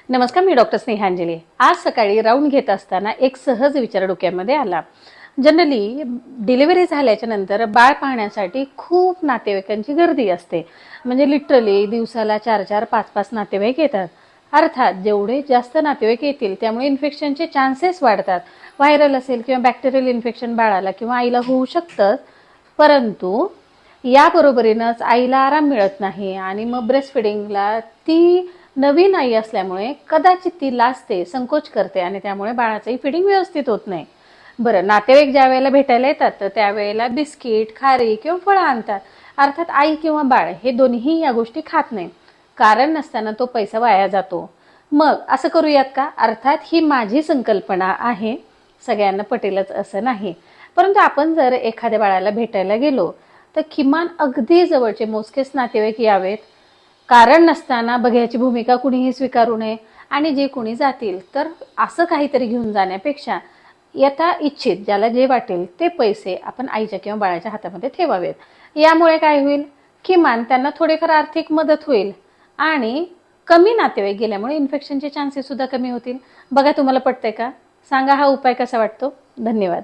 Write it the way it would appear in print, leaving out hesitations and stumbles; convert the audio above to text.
नमस्कार, मी डॉक्टर स्नेहांजली। आज सकाळी राऊंड घेत असताना एक सहज विचार डोक्यामध्ये आला। जनरली डिलिव्हरी झाल्याच्या नंतर बाळ पाहण्यासाठी खूप नातेवाईकांची गर्दी असते। म्हणजे लिटरली दिवसाला 4-4, 5-5 नातेवाईक येतात। अर्थात जेवढे जास्त नातेवाईक येतील त्यामुळे इन्फेक्शनचे चान्सेस वाढतात। व्हायरल असेल किंवा बॅक्टेरियल इन्फेक्शन बाळाला किंवा आईला होऊ शकतं, परंतु याबरोबरीनंच आईला आराम मिळत नाही आणि मग ब्रेस्ट फिडिंगला ती नवीन आई असल्यामुळे कदाचित ती लाजते, संकोच करते आणि त्यामुळे बाळाचंही फिडिंग व्यवस्थित होत नाही। बरं, नातेवाईक ज्या वेळेला भेटायला येतात तर त्यावेळेला बिस्किट, खारी किंवा फळं आणतात। अर्थात आई किंवा बाळ हे दोन्हीही या गोष्टी खात नाही। कारण नसताना तो पैसा वाया जातो। मग असं करूयात का? अर्थात ही माझी संकल्पना आहे, सगळ्यांना पटेलच असं नाही। परंतु आपण जर एखाद्या बाळाला भेटायला गेलो तर किमान अगदी जवळचे मोजकेच नातेवाईक यावेत। कारण नसताना बघ्याची भूमिका कुणीही स्वीकारू नये आणि जे कुणी जातील तर असं काहीतरी घेऊन जाण्यापेक्षा यथा इच्छित ज्याला जे वाटेल ते पैसे आपण आईच्या किंवा बाळाच्या हातामध्ये ठेवावेत। यामुळे काय होईल, किमान त्यांना थोडेफार आर्थिक मदत होईल आणि कमी नातेवाईक गेल्यामुळे इन्फेक्शनचे चान्सेस सुद्धा कमी होतील। बघा, तुम्हाला पटतंय का? सांगा हा उपाय कसा वाटतो? धन्यवाद।